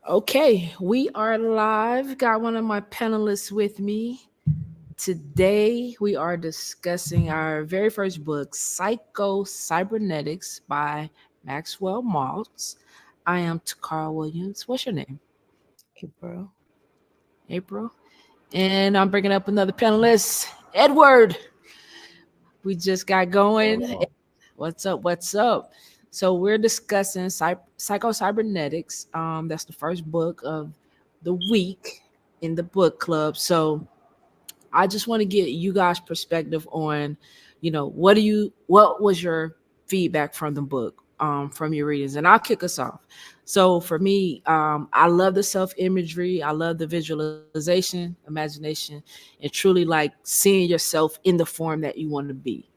Okay, we are live. Got one of my panelists with me. Today, we are discussing our very first book, Psycho-Cybernetics by Maxwell Maltz. I am Takara Williams. What's your name? April. April. And I'm bringing up another panelist, Edward. We just got going. Oh, What's up? What's up? So we're discussing Psycho-Cybernetics. That's the first book of the week in the book club. So I just want to get you guys' perspective on, what was your feedback from the book, from your readings, and I'll kick us off. So for me, I love the self imagery, I love the visualization, imagination, and truly like seeing yourself in the form that you want to be.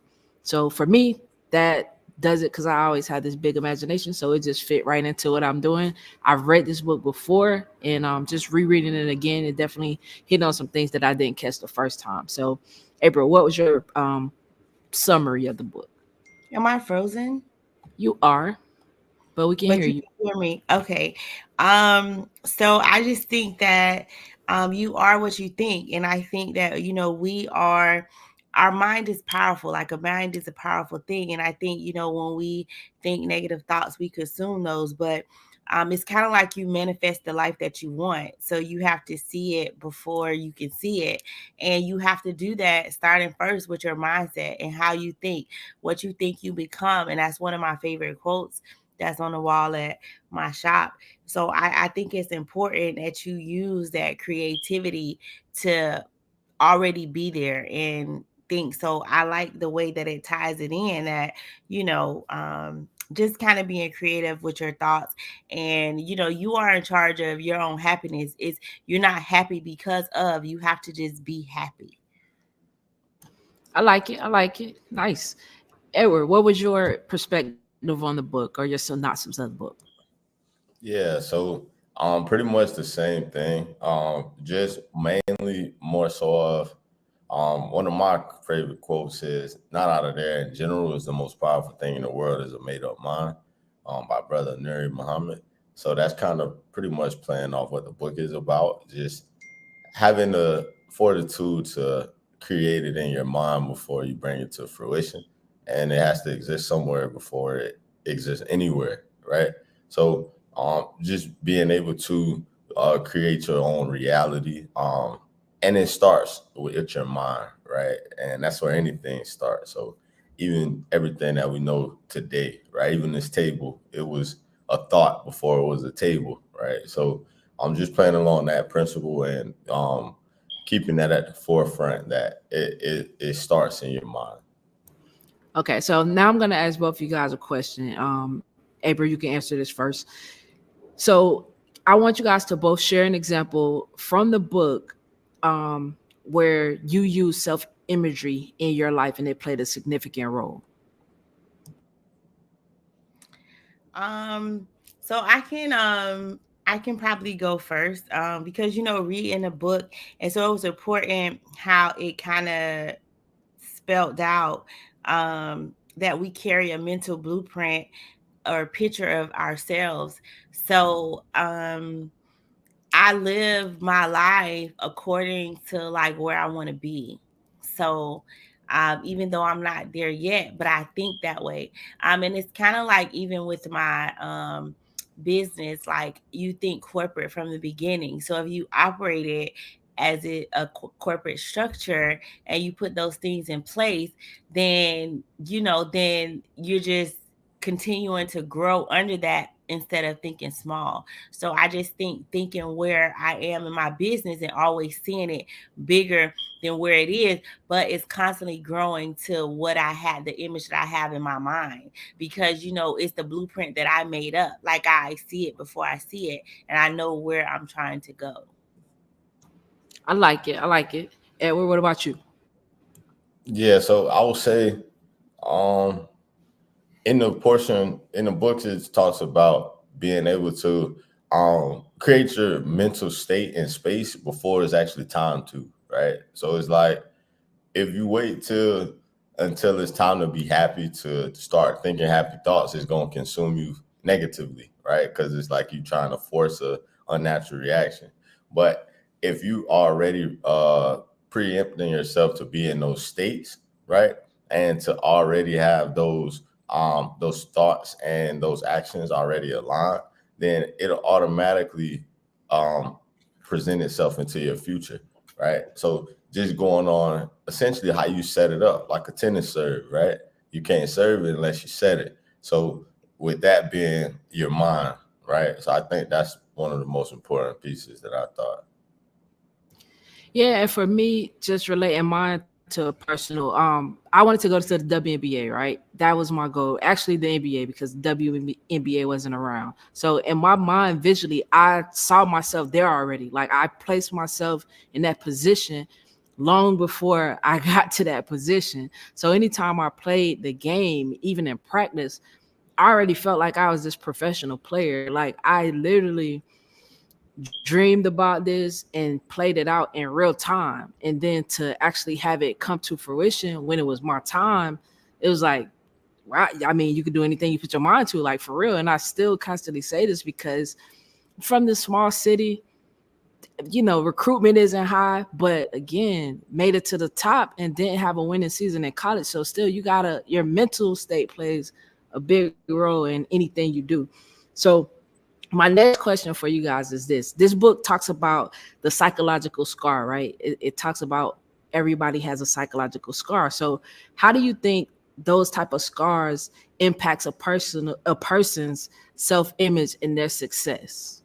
So for me, that does it because I always had this big imagination, so it just fit right into what I'm doing. I've read this book before, and just rereading it again, it definitely hit on some things that I didn't catch the first time. So, April, what was your summary of the book? Am I frozen? You are, but we can But hear you you. can hear me. Okay. So I just think that you are what you think. And I think that, we are, our mind is powerful. Like a mind is a powerful thing. And I think, when we think negative thoughts, we consume those. But it's kind of like you manifest the life that you want. So you have to see it before you can see it. And you have to do that starting first with your mindset and how you think, what you think you become. And that's one of my favorite quotes that's on the wall at my shop. So I think it's important that you use that creativity to already be there and think. So I like the way that it ties it in that, just kind of being creative with your thoughts, and you are in charge of your own happiness. It's You're not happy because of, you have to just be happy. I like it. I like it. Nice. Edward, what was your perspective on the book or your synopsis of the book? yeah. So, pretty much the same thing. Just mainly more so of, one of my favorite quotes is, "Not out of there in general is the most powerful thing in the world is a made up mind," by brother Nuri Muhammad. So that's kind of pretty much playing off what the book is about. Just having the fortitude to create it in your mind before you bring it to fruition, and it has to exist somewhere before it exists anywhere, right? So, just being able to create your own reality, and it starts with your mind, right? And that's where anything starts. So even everything that we know today, right? Even this table, it was a thought before it was a table, right? So I'm just playing along that principle, and keeping that at the forefront, that it starts in your mind. Okay, so now I'm going to ask both of you guys a question. April, you can answer this first. So I want you guys to both share an example from the book, um, where you use self imagery in your life and it played a significant role. Um, so I can probably go first, because reading a book, and so it was important how it kind of spelled out that we carry a mental blueprint or picture of ourselves. So I live my life according to like where I want to be. So even though I'm not there yet, but I think that way. And it's kind of like even with my business, like you think corporate from the beginning. So if you operate it as a corporate structure and you put those things in place, then you're just continuing to grow under that instead of thinking small. So I just think thinking where I am in my business and always seeing it bigger than where it is, but it's constantly growing to what I had, the image that I have in my mind, because it's the blueprint that I made up. Like I see it before I see it, and I know where I'm trying to go. I like it. I like it. Edward, what about you? Yeah, so I would say, um, in the portion in the books, it talks about being able to create your mental state and space before it's actually time to, right? So it's like, if you wait till until it's time to be happy to start thinking happy thoughts, it's going to consume you negatively, right? Because it's like you trying to force a unnatural reaction. But if you already preempting yourself to be in those states, right, and to already have those thoughts and those actions already aligned, then it'll automatically um, present itself into your future, right? So just going on essentially how you set it up, like a tennis serve, right? You can't serve it unless you set it. So with that being your mind, right? So I think that's one of the most important pieces that I thought. Yeah, and for me, just relating mine to personal, I wanted to go to the WNBA, right? That was my goal. Actually, the NBA because WNBA wasn't around. So in my mind, visually, I saw myself there already. Like I placed myself in that position long before I got to that position. So anytime I played the game, even in practice, I already felt like I was this professional player. Like I literally dreamed about this and played it out in real time. And then to actually have it come to fruition when it was my time, it was like, right. I mean, you could do anything you put your mind to, like for real. And I still constantly say this because from this small city, recruitment isn't high, but again, made it to the top and didn't have a winning season in college. So still, your mental state plays a big role in anything you do. So my next question for you guys is this book talks about the psychological scar, right? It talks about everybody has a psychological scar. So how do you think those type of scars impacts a person's self-image and their success?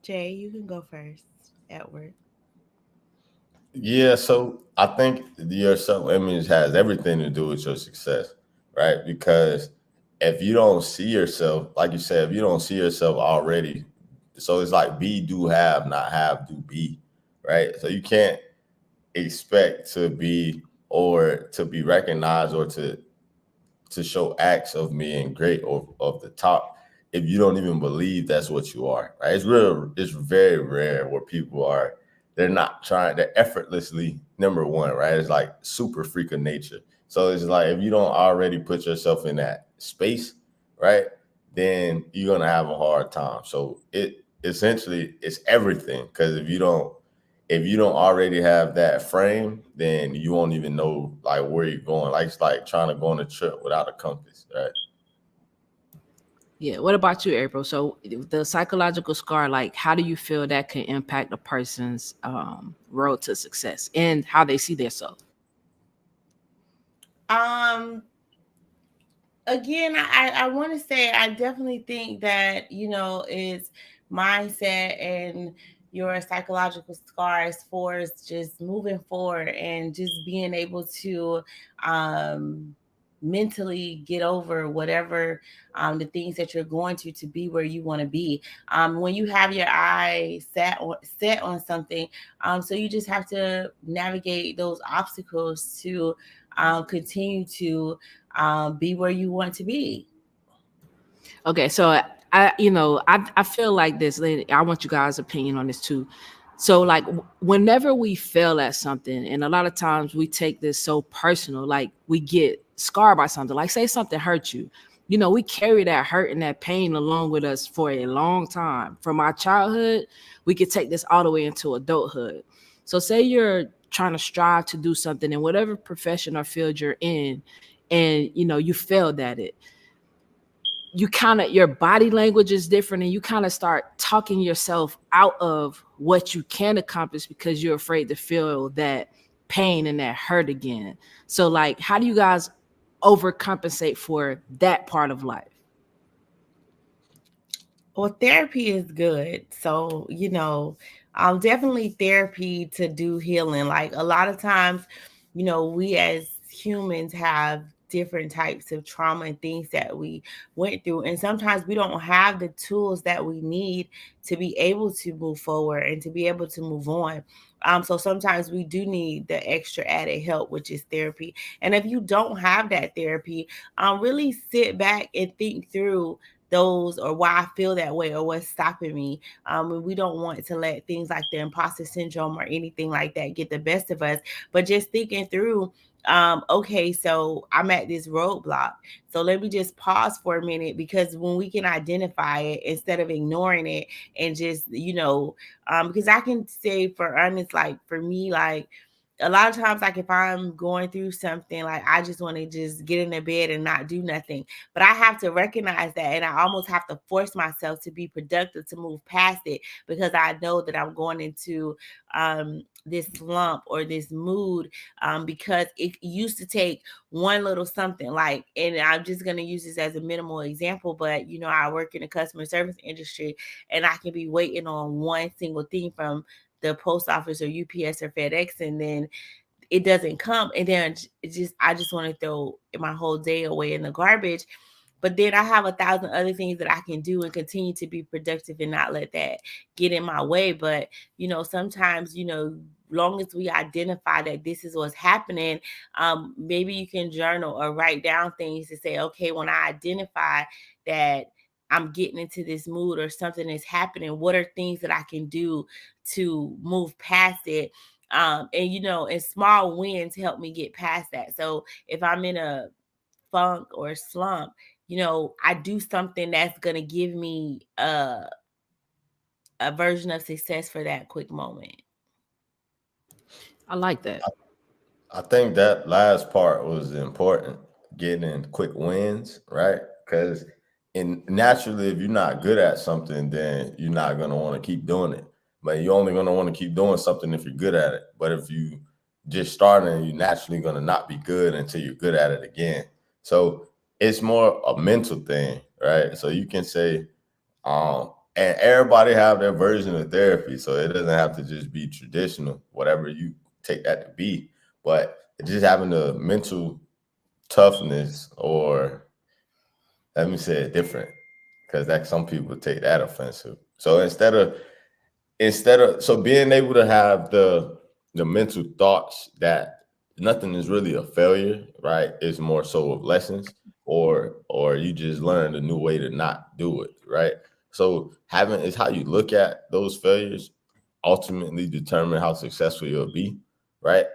Jay, you can go first. Edward. Yeah, so I think your self image has everything to do with your success, right? Because if you don't see yourself, like you said, if you don't see yourself already, so it's like be, do, have, not have, do, be, right? So you can't expect to be or to be recognized or to show acts of being great or of the top if you don't even believe that's what you are, right? It's very rare where people are, they're not trying, they're effortlessly number one, right? It's like super freak of nature. So it's like if you don't already put yourself in that space, right, then you're gonna have a hard time. So it essentially it's everything. Because if you don't already have that frame, then you won't even know like where you're going. Like it's like trying to go on a trip without a compass, right? Yeah. What about you, April? So the psychological scar, like how do you feel that can impact a person's road to success and how they see themselves? Um, Again, I want to say I definitely think that it's mindset and your psychological scars for just moving forward and just being able to um mentally get over whatever the things that you're going to be where you want to be. When you have your eye set on something, so you just have to navigate those obstacles to continue to be where you want to be. Okay, so I feel like this. I want you guys' opinion on this too. So like whenever we fail at something, and a lot of times we take this so personal, like we get scarred by something. Like say something hurt you, we carry that hurt and that pain along with us for a long time. From our childhood, we could take this all the way into adulthood. So say you're trying to strive to do something in whatever profession or field you're in, and you failed at it, you kind of, your body language is different and you kind of start talking yourself out of what you can accomplish because you're afraid to feel that pain and that hurt again. So like how do you guys overcompensate for that part of life? Well, therapy is good. So, definitely therapy to do healing. Like a lot of times, we as humans have different types of trauma and things that we went through. And sometimes we don't have the tools that we need to be able to move forward and to be able to move on. So sometimes we do need the extra added help, which is therapy. And if you don't have that therapy, really sit back and think through those or why I feel that way or what's stopping me. We don't want to let things like the imposter syndrome or anything like that get the best of us, but just thinking through okay, so I'm at this roadblock. So let me just pause for a minute, because when we can identify it instead of ignoring it and just, because I can say, for honest, like for me, like a lot of times, like if I'm going through something, like I just want to just get in the bed and not do nothing. But I have to recognize that, and I almost have to force myself to be productive, to move past it, because I know that I'm going into this slump or this mood, because it used to take one little something, like, and I'm just going to use this as a minimal example, but I work in the customer service industry, and I can be waiting on one single thing from the post office or UPS or FedEx, and then it doesn't come, and then I just want to throw my whole day away in the garbage. But then I have 1,000 other things that I can do and continue to be productive and not let that get in my way. But sometimes, long as we identify that this is what's happening, maybe you can journal or write down things to say, okay, when I identify that I'm getting into this mood or something is happening, what are things that I can do to move past it? And small wins help me get past that. So if I'm in a funk or slump, I do something that's going to give me a version of success for that quick moment. I like that. I think that last part was important, getting quick wins, right? Because naturally, if you're not good at something, then you're not gonna want to keep doing it. But you're only gonna want to keep doing something if you're good at it. But if you just starting, you're naturally gonna not be good until you're good at it again. So it's more a mental thing, right? So you can say, and everybody have their version of therapy, so it doesn't have to just be traditional, whatever you take that to be. But just having the mental toughness, or let me say it different, because that some people take that offensive. So instead of so being able to have the mental thoughts that nothing is really a failure, right? It's more so of lessons, or you just learned a new way to not do it, right? So having is how you look at those failures ultimately determine how successful you'll be, right?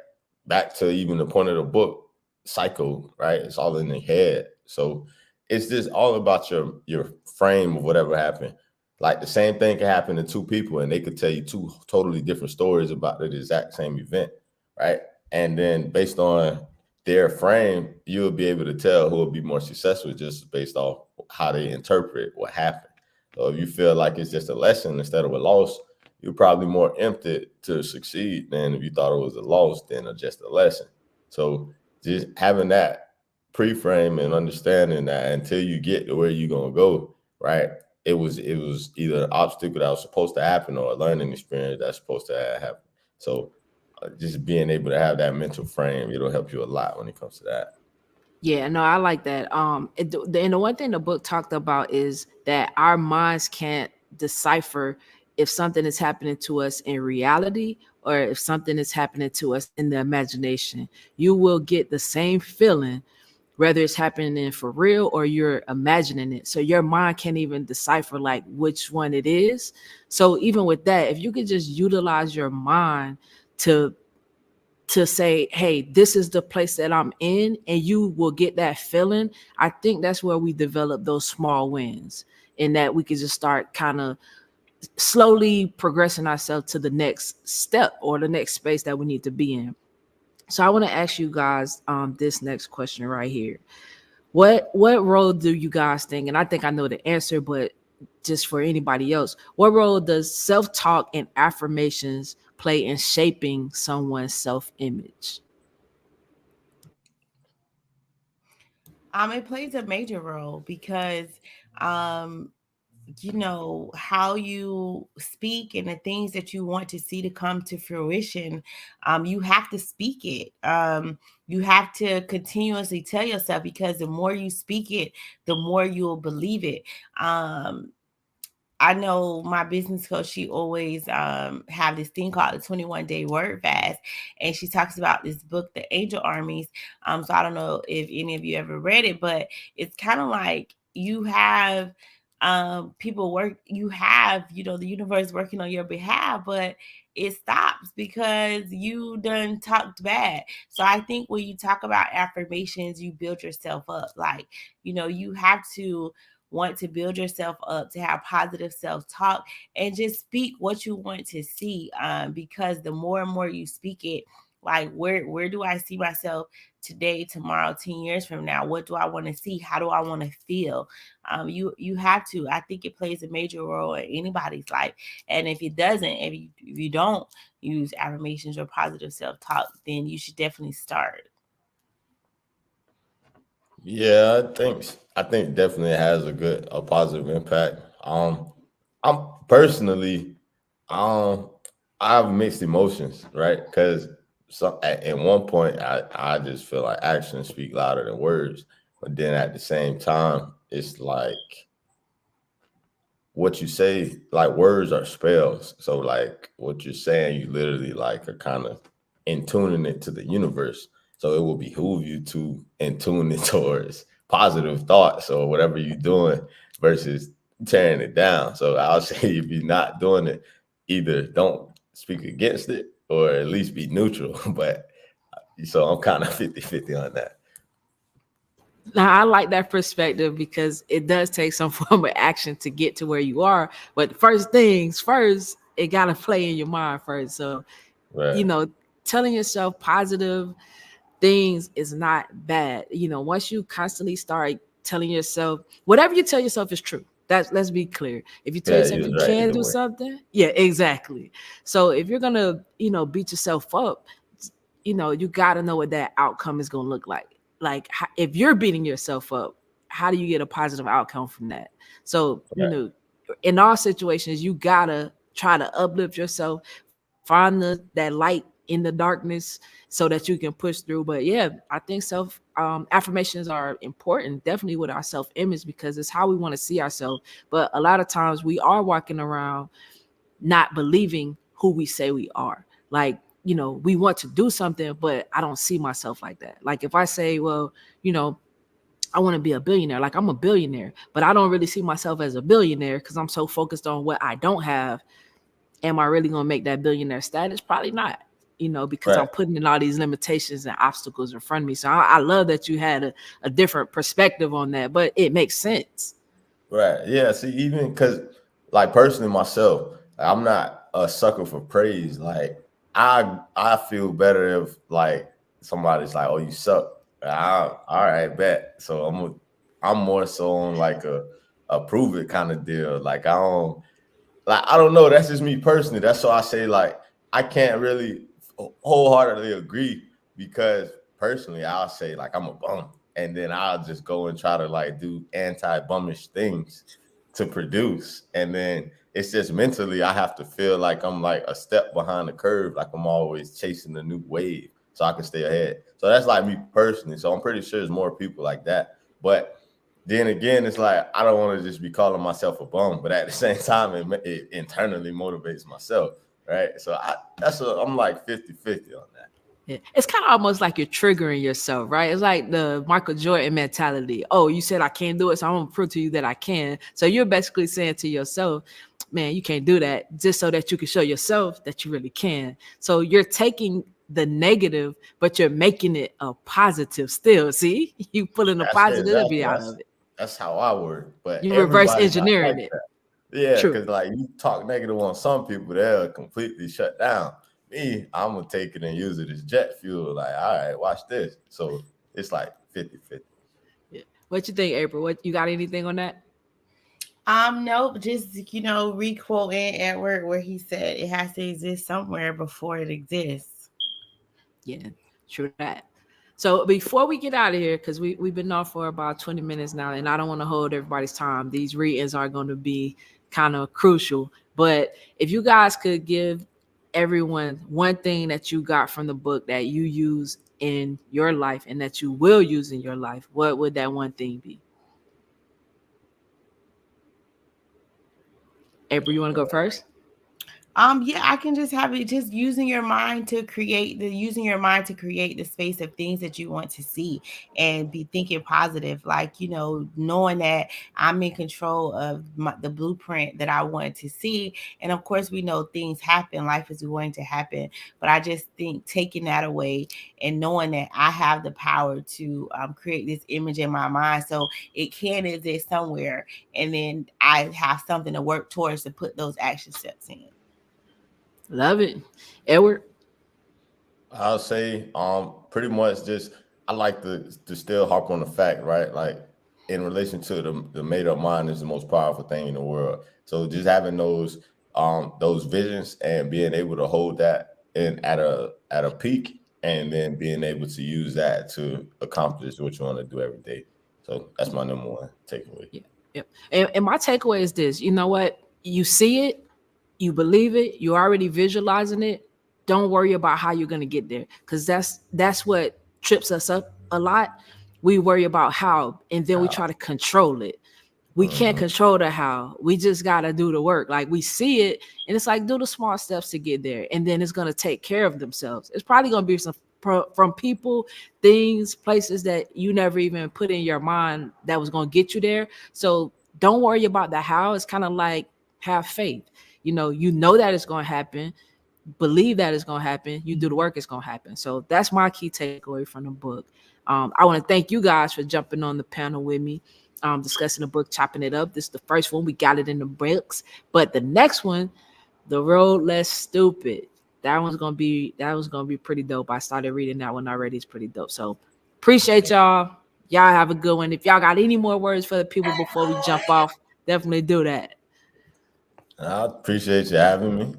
Back to even the point of the book, Psycho, right? It's all in the head. So it's just all about your frame of whatever happened. Like the same thing can happen to two people, and they could tell you two totally different stories about the exact same event, right? And then based on their frame, you'll be able to tell who will be more successful just based off how they interpret what happened. So if you feel like it's just a lesson instead of a loss, you're probably more empty to succeed than if you thought it was a loss than just a lesson. So just having that pre-frame and understanding that until you get to where you're gonna go, right? It was either an obstacle that was supposed to happen or a learning experience that's supposed to happen. So just being able to have that mental frame, it'll help you a lot when it comes to that. Yeah, no, I like that. And the one thing the book talked about is that our minds can't decipher if something is happening to us in reality or if something is happening to us in the imagination. You will get the same feeling whether it's happening for real or you're imagining it. So your mind can't even decipher like which one it is. So even with that, if you could just utilize your mind to say, hey, this is the place that I'm in, and you will get that feeling. I think that's where we develop those small wins, and that we can just start kind of slowly progressing ourselves to the next step or the next space that we need to be in. So I want to ask you guys this next question right here. What role do you guys think, and I think I know the answer, but just for anybody else, what role does self-talk and affirmations play in shaping someone's self-image? It plays a major role, because um how you speak and the things that you want to see to come to fruition, you have to speak it. You have to continuously tell yourself, because the more you speak it, the more you'll believe it. um I know my business coach, she always have this thing called the 21-day word fast. And she talks about this book, The Angel Armies. So I don't know if any of you ever read it, but it's kind of like you have people work, you have, the universe working on your behalf, but it stops because you done talked bad. So I think when you talk about affirmations, you build yourself up. Like, you have to want to build yourself up, to have positive self-talk, and just speak what you want to see. Because the more and more you speak it, like, where do I see myself today, tomorrow, 10 years from now? What do I want to see? How do I want to feel? You have to. I think it plays a major role in anybody's life. And if it doesn't, if you don't use affirmations or positive self-talk, then you should definitely start. Yeah, I think definitely has a positive impact. I'm personally, um, I have mixed emotions, right? Because at one point, I just feel like actions speak louder than words, but then at the same time, it's like what you say, like words are spells. So like what you're saying, you literally like are kind of in tuning it to the universe. So it will behoove you to in tune it towards positive thoughts or whatever you're doing versus tearing it down. So I'll say if you're not doing it, either don't speak against it or at least be neutral. But so I'm kind of 50-50 on that. Now, I like that perspective because it does take some form of action to get to where you are. But first things first, it got to play in your mind first. So, you Right. know, telling yourself positive things is not bad. Once you constantly start telling yourself, whatever you tell yourself is true. Let's be clear. If you tell Yeah, yourself you you was right can either do way. something, yeah, exactly. So if you're gonna, beat yourself up, you got to know what that outcome is going to look like. Like, if you're beating yourself up, how do you get a positive outcome from that? So, Right. in all situations, you got to try to uplift yourself, find that light in the darkness so that you can push through. But yeah, I think self affirmations are important, definitely with our self image, because it's how we want to see ourselves. But a lot of times we are walking around not believing who we say we are. Like, we want to do something, but I don't see myself like that. Like, if I say, well, I want to be a billionaire, like, I'm a billionaire, but I don't really see myself as a billionaire because I'm so focused on what I don't have. Am I really going to make that billionaire status? Probably not, because I'm Right. putting in all these limitations and obstacles in front of me. So I love that you had a different perspective on that, but it makes sense. Right. Yeah. See, even because, like, personally myself, I'm not a sucker for praise. Like, I feel better if like somebody's like, "Oh, you suck." All right, bet. So I'm more so on like a prove it kind of deal. Like I don't know. That's just me personally. That's why I say like I can't really wholeheartedly agree because personally I'll say like I'm a bum, and then I'll just go and try to like do anti-bummish things to produce, and then it's just mentally I have to feel like I'm like a step behind the curve, like I'm always chasing a new wave so I can stay ahead. So that's like me personally. So I'm pretty sure there's more people like that, but then again, it's like I don't want to just be calling myself a bum, but at the same time, it internally motivates myself, right? So I'm like 50-50 on that. Yeah. It's kind of almost like you're triggering yourself, right? It's like the Michael Jordan mentality. Oh, you said I can't do it, so I'm gonna prove to you that I can. So you're basically saying to yourself, man, you can't do that, just so that you can show yourself that you really can. So you're taking the negative, but you're making it a positive still. See, you pulling the That's it. positivity out of it. That's how I work, but You reverse everybody's not engineering like it. that. Yeah, True. because like you talk negative on some people, they'll completely shut down. Me, I'm gonna take it and use it as jet fuel. Like, all right, watch this. So it's like 50-50. Yeah. What you think, April? What you got anything on that? Nope, just requoting Edward where he said it has to exist somewhere before it exists. Yeah, true that. So before we get out of here, because we've been off for about 20 minutes now, and I don't want to hold everybody's time. These readings are going to be kind of crucial. But if you guys could give everyone one thing that you got from the book that you use in your life and that you will use in your life, what would that one thing be? April, you want to go first? Yeah, I can just have it, just using your mind to create the space of things that you want to see, and be thinking positive, like, knowing that I'm in control of the blueprint that I want to see. And of course, we know things happen, life is going to happen, but I just think taking that away and knowing that I have the power to create this image in my mind, so it can exist somewhere, and then I have something to work towards to put those action steps in. Love it. Edward. I'll say, pretty much just I like to still harp on the fact, right? Like in relation to the made up mind is the most powerful thing in the world. So just having those visions and being able to hold that in at a peak, and then being able to use that to accomplish what you want to do every day. So that's my number one takeaway. Yeah. Yep. And my takeaway is this: you know what? You see it, you believe it, you're already visualizing it. Don't worry about how you're gonna get there, because that's what trips us up a lot. We worry about how, and then we try to control it. We can't Hmm. control the how. We just gotta do the work. Like we see it, and it's like do the small steps to get there, and then it's gonna take care of themselves. It's probably gonna be some from people, things, places that you never even put in your mind that was gonna get you there. So don't worry about the how. It's kind of like have faith. You know that it's gonna happen. Believe that it's gonna happen. You do the work, it's gonna happen. So that's my key takeaway from the book. I want to thank you guys for jumping on the panel with me, discussing the book, chopping it up. This is the first one. We got it in the books, but the next one, The Road Less Stupid. That was gonna be pretty dope. I started reading that one already. It's pretty dope. So appreciate y'all. Y'all have a good one. If y'all got any more words for the people before we jump off, definitely do that. I appreciate you having me.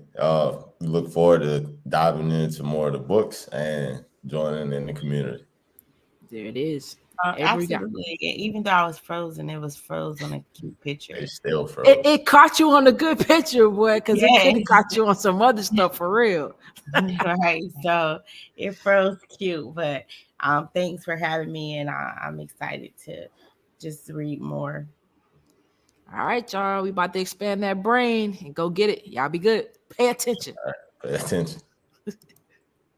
We look forward to diving into more of the books and joining in the community. There it is. Every got Absolutely. Even though I was frozen, it was frozen a cute picture. They still it, froze. it caught you on a good picture, boy, because it could have Yes. caught you on some other stuff for real. Right. So it froze cute, but thanks for having me, and I'm excited to just read more. All right, y'all. We about to expand that brain and go get it. Y'all be good. Pay attention. Pay attention.